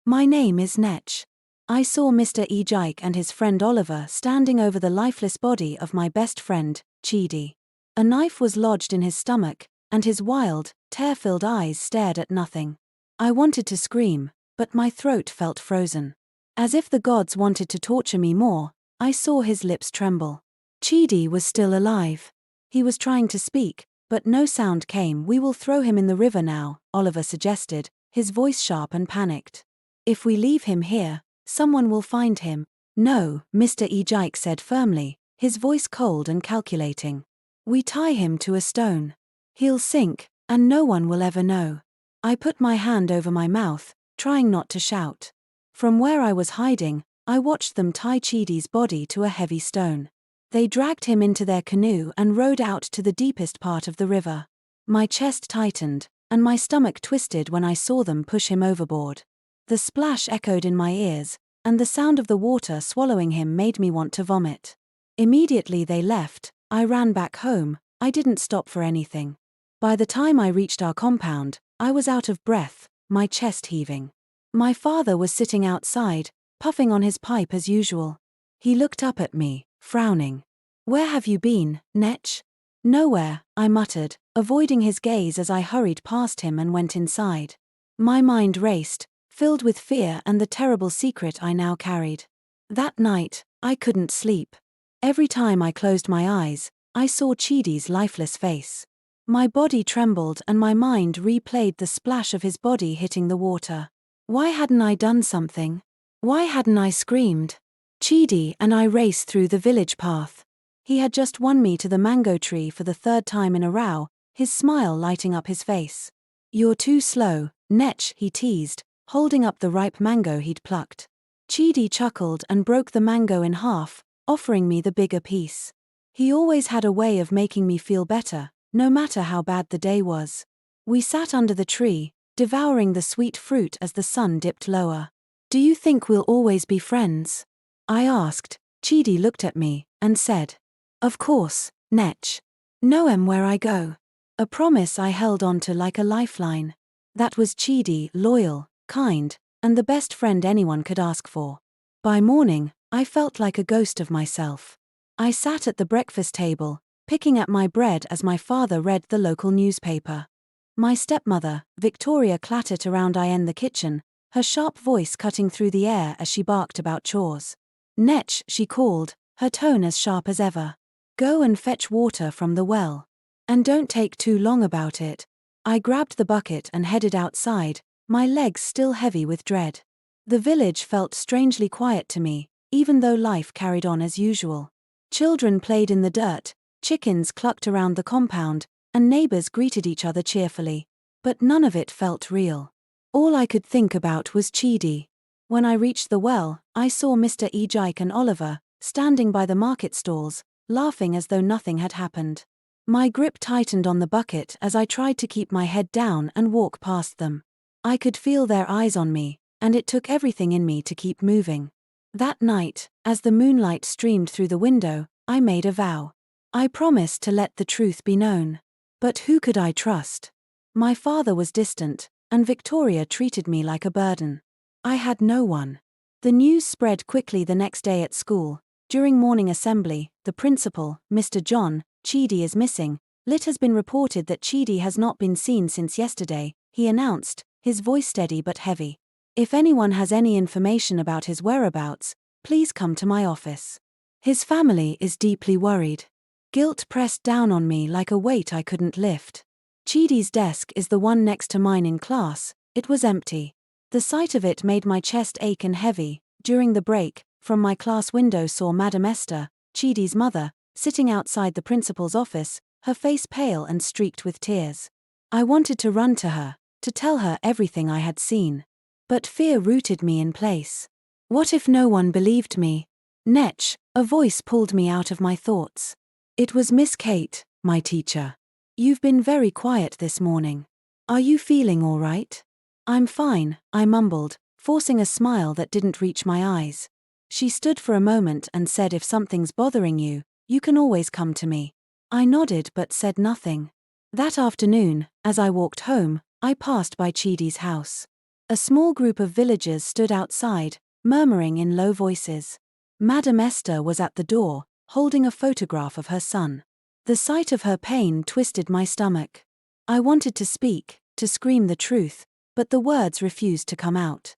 My name is Neche. I saw Mr. Ejike and his friend Oliver standing over the lifeless body of my best friend, Chidi. A knife was lodged in his stomach, and his wild, tear-filled eyes stared at nothing. I wanted to scream, but my throat felt frozen. As if the gods wanted to torture me more, I saw his lips tremble. Chidi was still alive. He was trying to speak, but no sound came. "We will throw him in the river now," Oliver suggested, his voice sharp and panicked. "If we leave him here, someone will find him." "No," Mr. Ejike said firmly, his voice cold and calculating. "We tie him to a stone. He'll sink, and no one will ever know." I put my hand over my mouth, trying not to shout. From where I was hiding, I watched them tie Chidi's body to a heavy stone. They dragged him into their canoe and rowed out to the deepest part of the river. My chest tightened, and my stomach twisted when I saw them push him overboard. The splash echoed in my ears, and the sound of the water swallowing him made me want to vomit. Immediately they left, I ran back home. I didn't stop for anything. By the time I reached our compound, I was out of breath, my chest heaving. My father was sitting outside, puffing on his pipe as usual. He looked up at me, frowning. "Where have you been, Neche?" "Nowhere," I muttered, avoiding his gaze as I hurried past him and went inside. My mind raced, filled with fear and the terrible secret I now carried. That night, I couldn't sleep. Every time I closed my eyes, I saw Chidi's lifeless face. My body trembled and my mind replayed the splash of his body hitting the water. Why hadn't I done something? Why hadn't I screamed? Chidi and I raced through the village path. He had just won me to the mango tree for the third time in a row, his smile lighting up his face. "You're too slow, Neche," he teased, holding up the ripe mango he'd plucked. Chidi chuckled and broke the mango in half, offering me the bigger piece. He always had a way of making me feel better, no matter how bad the day was. We sat under the tree, devouring the sweet fruit as the sun dipped lower. "Do you think we'll always be friends?" I asked. Chidi looked at me and said, "Of course, Neche. Know where I go." A promise I held on to like a lifeline. That was Chidi, loyal, kind, and the best friend anyone could ask for. By morning, I felt like a ghost of myself. I sat at the breakfast table, picking at my bread as my father read the local newspaper. My stepmother, Victoria, clattered around in the kitchen, her sharp voice cutting through the air as she barked about chores. "Neche," she called, her tone as sharp as ever. "Go and fetch water from the well. And don't take too long about it." I grabbed the bucket and headed outside, my legs still heavy with dread. The village felt strangely quiet to me, even though life carried on as usual. Children played in the dirt, chickens clucked around the compound, and neighbors greeted each other cheerfully. But none of it felt real. All I could think about was Chidi. When I reached the well, I saw Mr. Ejike and Oliver, standing by the market stalls, laughing as though nothing had happened. My grip tightened on the bucket as I tried to keep my head down and walk past them. I could feel their eyes on me, and it took everything in me to keep moving. That night, as the moonlight streamed through the window, I made a vow. I promised to let the truth be known. But who could I trust? My father was distant, and Victoria treated me like a burden. I had no one. The news spread quickly the next day at school. During morning assembly, the principal, Mr. John, "Chidi is missing. It has been reported that Chidi has not been seen since yesterday," he announced, his voice steady but heavy. "If anyone has any information about his whereabouts, please come to my office. His family is deeply worried." Guilt pressed down on me like a weight I couldn't lift. Chidi's desk is the one next to mine in class. It was empty. The sight of it made my chest ache and heavy. During the break, from my class window saw Madam Esther, Chidi's mother, sitting outside the principal's office, her face pale and streaked with tears. I wanted to run to her, to tell her everything I had seen. But fear rooted me in place. What if no one believed me? "Neche," a voice pulled me out of my thoughts. It was Miss Kate, my teacher. "You've been very quiet this morning. Are you feeling all right?" "I'm fine," I mumbled, forcing a smile that didn't reach my eyes. She stood for a moment and said, "If something's bothering you, you can always come to me." I nodded but said nothing. That afternoon, as I walked home, I passed by Chidi's house. A small group of villagers stood outside, murmuring in low voices. Madame Esther was at the door, holding a photograph of her son. The sight of her pain twisted my stomach. I wanted to speak, to scream the truth, but the words refused to come out.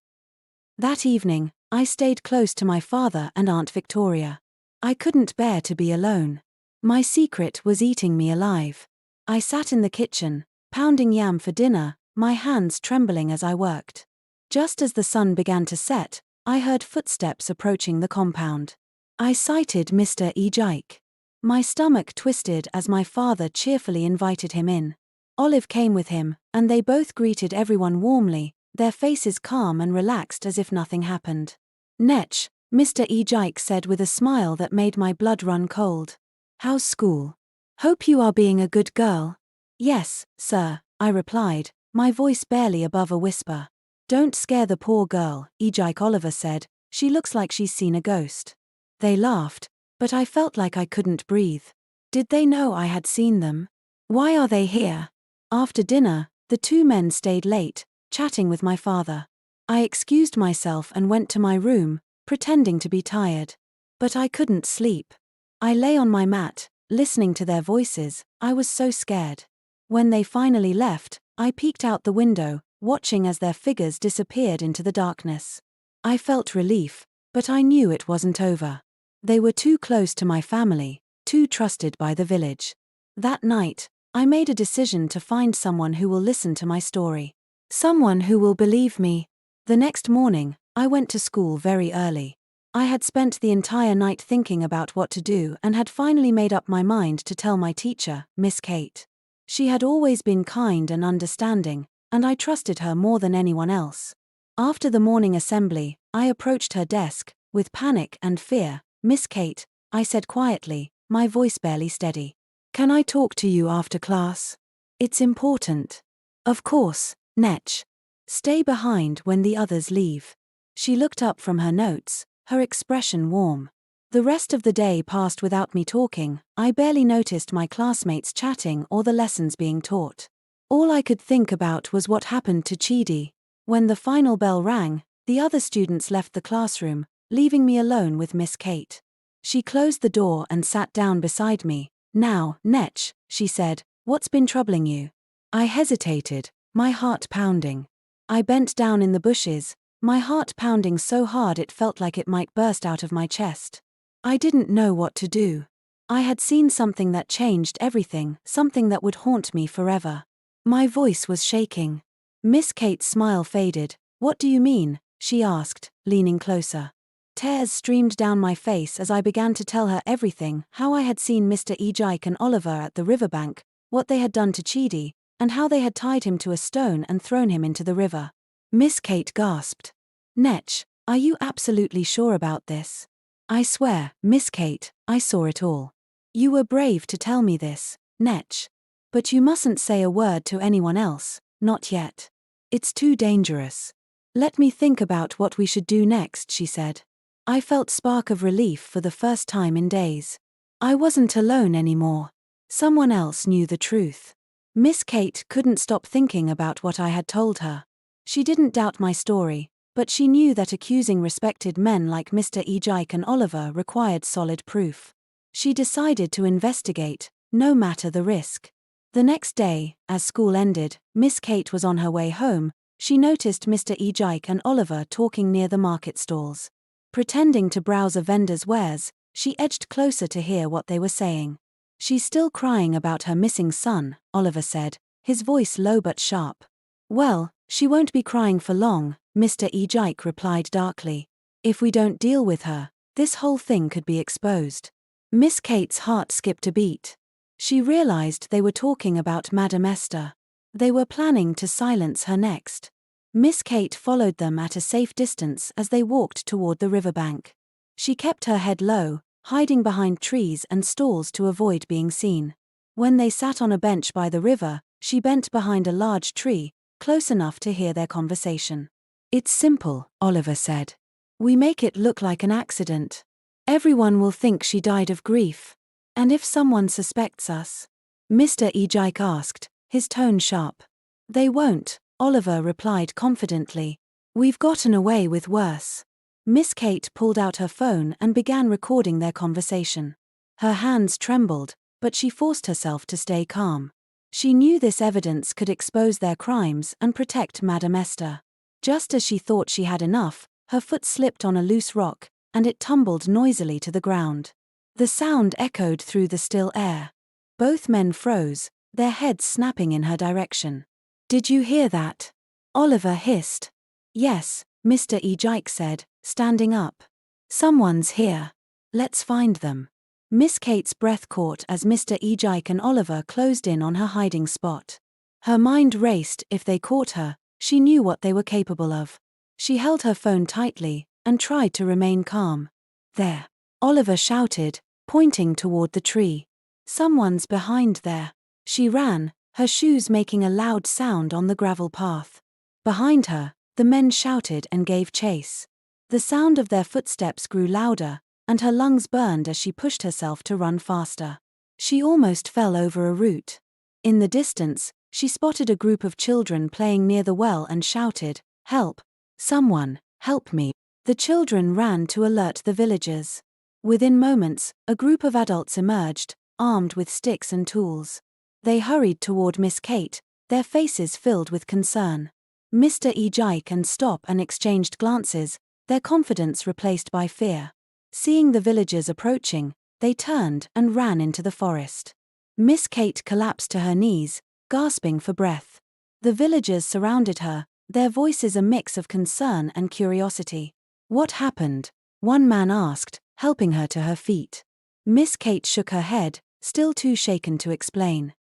That evening, I stayed close to my father and Aunt Victoria. I couldn't bear to be alone. My secret was eating me alive. I sat in the kitchen, pounding yam for dinner, my hands trembling as I worked. Just as the sun began to set, I heard footsteps approaching the compound. I sighted Mr. Ejike. My stomach twisted as my father cheerfully invited him in. Olive came with him, and they both greeted everyone warmly, their faces calm and relaxed as if nothing happened. "Neche," Mr. Ejike said with a smile that made my blood run cold. "How's school? Hope you are being a good girl." "Yes, sir," I replied, my voice barely above a whisper. "Don't scare the poor girl," Ejike Oliver said, "she looks like she's seen a ghost." They laughed, but I felt like I couldn't breathe. Did they know I had seen them? Why are they here? After dinner, the two men stayed late, chatting with my father. I excused myself and went to my room, pretending to be tired. But I couldn't sleep. I lay on my mat, listening to their voices. I was so scared. When they finally left, I peeked out the window, watching as their figures disappeared into the darkness. I felt relief, but I knew it wasn't over. They were too close to my family, too trusted by the village. That night, I made a decision to find someone who will listen to my story. Someone who will believe me. The next morning, I went to school very early. I had spent the entire night thinking about what to do and had finally made up my mind to tell my teacher, Miss Kate. She had always been kind and understanding, and I trusted her more than anyone else. After the morning assembly, I approached her desk, with panic and fear. "Miss Kate," I said quietly, my voice barely steady. "Can I talk to you after class? It's important." "Of course, Neche. Stay behind when the others leave." She looked up from her notes, her expression warm. The rest of the day passed without me talking. I barely noticed my classmates chatting or the lessons being taught. All I could think about was what happened to Chidi. When the final bell rang, the other students left the classroom, leaving me alone with Miss Kate. She closed the door and sat down beside me. "Now, Neche," she said, "what's been troubling you?" I hesitated, my heart pounding. I bent down in the bushes, my heart pounding so hard it felt like it might burst out of my chest. I didn't know what to do. I had seen something that changed everything, something that would haunt me forever. My voice was shaking. Miss Kate's smile faded. "What do you mean?" she asked, leaning closer. Tears streamed down my face as I began to tell her everything, how I had seen Mr. Ejike and Oliver at the riverbank, what they had done to Chidi, and how they had tied him to a stone and thrown him into the river. Miss Kate gasped. "Neche, are you absolutely sure about this?" "I swear, Miss Kate, I saw it all." "You were brave to tell me this, Neche. But you mustn't say a word to anyone else, not yet. It's too dangerous. Let me think about what we should do next," she said. I felt a spark of relief for the first time in days. I wasn't alone anymore. Someone else knew the truth. Miss Kate couldn't stop thinking about what I had told her. She didn't doubt my story, but she knew that accusing respected men like Mr. Ejike and Oliver required solid proof. She decided to investigate, no matter the risk. The next day, as school ended, Miss Kate was on her way home. She noticed Mr. Ejike and Oliver talking near the market stalls. Pretending to browse a vendor's wares, she edged closer to hear what they were saying. "She's still crying about her missing son," Oliver said, his voice low but sharp. "Well, she won't be crying for long," Mr. Ejike replied darkly. "If we don't deal with her, this whole thing could be exposed." Miss Kate's heart skipped a beat. She realized they were talking about Madame Esther. They were planning to silence her next. Miss Kate followed them at a safe distance as they walked toward the riverbank. She kept her head low, hiding behind trees and stalls to avoid being seen. When they sat on a bench by the river, she bent behind a large tree, close enough to hear their conversation. "It's simple," Oliver said. "We make it look like an accident. Everyone will think she died of grief. And if someone suspects us?" Mr. Ejike asked, his tone sharp. "They won't," Oliver replied confidently. "We've gotten away with worse." Miss Kate pulled out her phone and began recording their conversation. Her hands trembled, but she forced herself to stay calm. She knew this evidence could expose their crimes and protect Madame Esther. Just as she thought she had enough, her foot slipped on a loose rock, and it tumbled noisily to the ground. The sound echoed through the still air. Both men froze, their heads snapping in her direction. "Did you hear that?" Oliver hissed. "Yes," Mr. Ejike said, standing up. "Someone's here. Let's find them." Miss Kate's breath caught as Mr. Ejike and Oliver closed in on her hiding spot. Her mind raced. If they caught her, she knew what they were capable of. She held her phone tightly and tried to remain calm. "There!" Oliver shouted, pointing toward the tree. "Someone's behind there." She ran, her shoes making a loud sound on the gravel path. Behind her, the men shouted and gave chase. The sound of their footsteps grew louder, and her lungs burned as she pushed herself to run faster. She almost fell over a root. In the distance, she spotted a group of children playing near the well and shouted, "Help! Someone, help me!" The children ran to alert the villagers. Within moments, a group of adults emerged, armed with sticks and tools. They hurried toward Miss Kate, their faces filled with concern. Mr. Ejike and Stop and exchanged glances, their confidence replaced by fear. Seeing the villagers approaching, they turned and ran into the forest. Miss Kate collapsed to her knees, gasping for breath. The villagers surrounded her, their voices a mix of concern and curiosity. "What happened?" one man asked, helping her to her feet. Miss Kate shook her head, still too shaken to explain.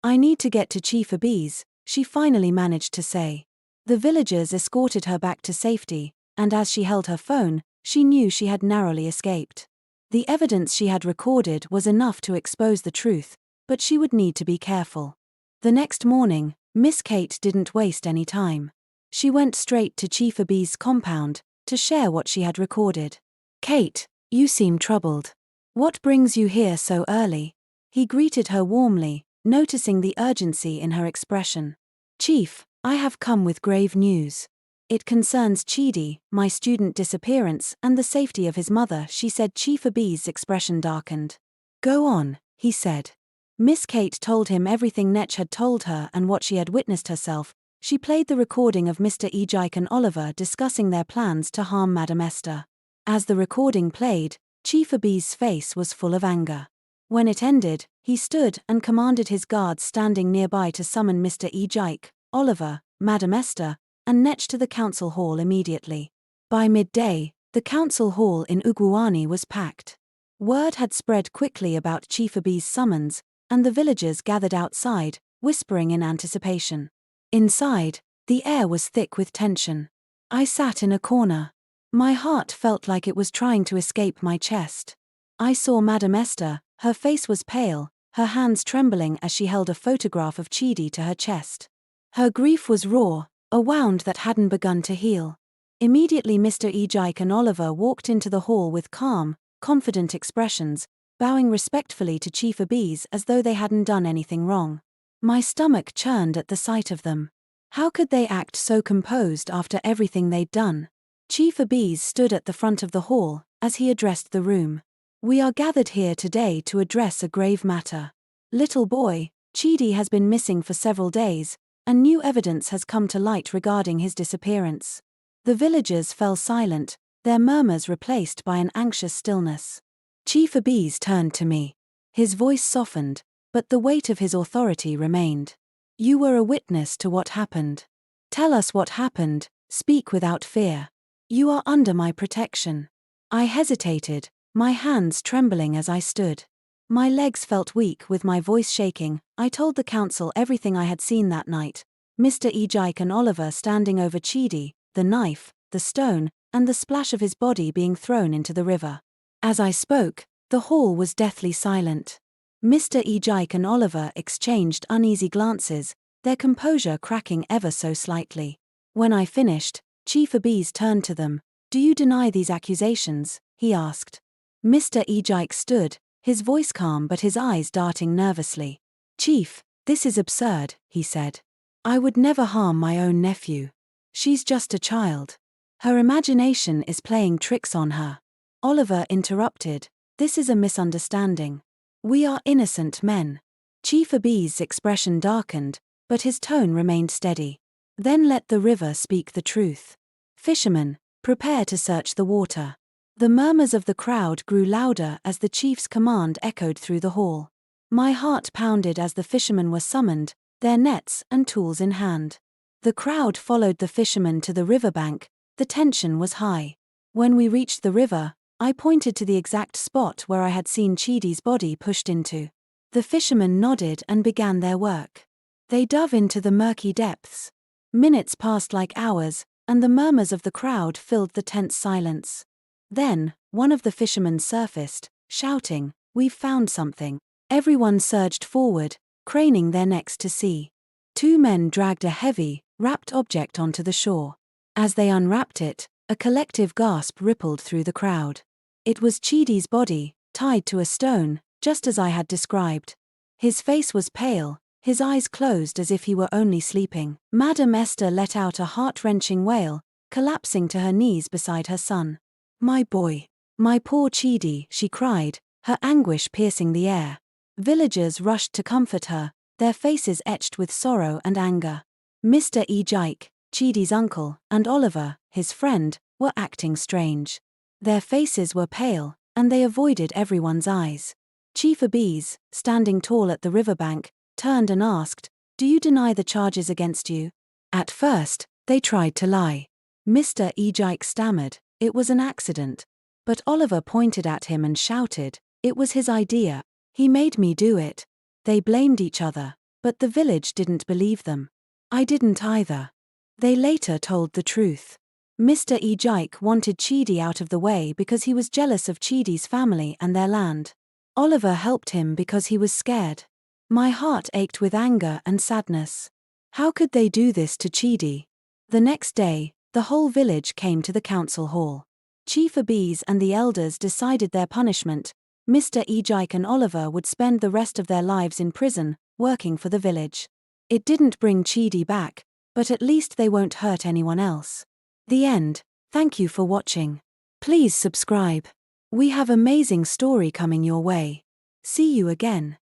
I need to get to Chief Obinze," she finally managed to say. The villagers escorted her back to safety, and as she held her phone, she knew she had narrowly escaped. The evidence she had recorded was enough to expose the truth, but she would need to be careful. The next morning, Miss Kate didn't waste any time. She went straight to Chief Obinze's compound to share what she had recorded. "Kate, you seem troubled. What brings you here so early?" He greeted her warmly, noticing the urgency in her expression. "Chief, I have come with grave news. It concerns Chidi, my student disappearance, and the safety of his mother," she said. Chief Obinze's expression darkened. "Go on," he said. Miss Kate told him everything Neche had told her and what she had witnessed herself. She played the recording of Mr. Ejike and Oliver discussing their plans to harm Madame Esther. As the recording played, Chief Obinze's face was full of anger. When it ended, he stood and commanded his guards standing nearby to summon Mr. Ejike, Oliver, Madame Esther, and Neche to the council hall immediately. By midday, the council hall in Ugwuani was packed. Word had spread quickly about Chief Obinze's summons, and the villagers gathered outside, whispering in anticipation. Inside, the air was thick with tension. I sat in a corner. My heart felt like it was trying to escape my chest. I saw Madame Esther. Her face was pale, her hands trembling as she held a photograph of Chidi to her chest. Her grief was raw, a wound that hadn't begun to heal. Immediately Mr. Ejike and Oliver walked into the hall with calm, confident expressions, bowing respectfully to Chief Obinze as though they hadn't done anything wrong. My stomach churned at the sight of them. How could they act so composed after everything they'd done? Chief Obinze stood at the front of the hall as he addressed the room. "We are gathered here today to address a grave matter. Little boy, Chidi has been missing for several days, and new evidence has come to light regarding his disappearance." The villagers fell silent, their murmurs replaced by an anxious stillness. Chief Obinze turned to me. His voice softened, but the weight of his authority remained. "You were a witness to what happened. Tell us what happened, speak without fear. You are under my protection." I hesitated, my hands trembling as I stood. My legs felt weak with my voice shaking. I told the council everything I had seen that night. Mr. Ejike and Oliver standing over Chidi, the knife, the stone, and the splash of his body being thrown into the river. As I spoke, the hall was deathly silent. Mr. Ejike and Oliver exchanged uneasy glances, their composure cracking ever so slightly. When I finished, Chief Obinze turned to them. "Do you deny these accusations?" he asked. Mr. Ejike stood, his voice calm but his eyes darting nervously. "Chief, this is absurd," he said. I would never harm my own nephew. She's just a child. Her imagination is playing tricks on her. Oliver interrupted. This is a misunderstanding. We are innocent men. Chief Obinze's expression darkened, but his tone remained steady. Then let the river speak the truth. Fishermen, prepare to search the water. The murmurs of the crowd grew louder as the chief's command echoed through the hall. My heart pounded as the fishermen were summoned, their nets and tools in hand. The crowd followed the fishermen to the riverbank. The tension was high. When we reached the river, I pointed to the exact spot where I had seen Chidi's body pushed into. The fishermen nodded and began their work. They dove into the murky depths. Minutes passed like hours, and the murmurs of the crowd filled the tense silence. Then, one of the fishermen surfaced, shouting, "We've found something." Everyone surged forward, craning their necks to see. Two men dragged a heavy, wrapped object onto the shore. As they unwrapped it, a collective gasp rippled through the crowd. It was Chidi's body, tied to a stone, just as I had described. His face was pale, his eyes closed as if he were only sleeping. Madame Esther let out a heart-wrenching wail, collapsing to her knees beside her son. "My boy. My poor Chidi," she cried, her anguish piercing the air. Villagers rushed to comfort her, their faces etched with sorrow and anger. Mr. Ejike, Chidi's uncle, and Oliver, his friend, were acting strange. Their faces were pale, and they avoided everyone's eyes. Chief Obinze, standing tall at the riverbank, turned and asked, "Do you deny the charges against you?" At first, they tried to lie. Mr. Ejike stammered, "It was an accident." But Oliver pointed at him and shouted, "It was his idea. He made me do it." They blamed each other, but the village didn't believe them. I didn't either. They later told the truth. Mr. Ejike wanted Chidi out of the way because he was jealous of Chidi's family and their land. Oliver helped him because he was scared. My heart ached with anger and sadness. How could they do this to Chidi? The next day, the whole village came to the council hall. Chief Obinze and the elders decided their punishment. Mr. Ejike and Oliver would spend the rest of their lives in prison, working for the village. It didn't bring Chidi back, but at least they won't hurt anyone else. The end. Thank you for watching. Please subscribe. We have amazing story coming your way. See you again.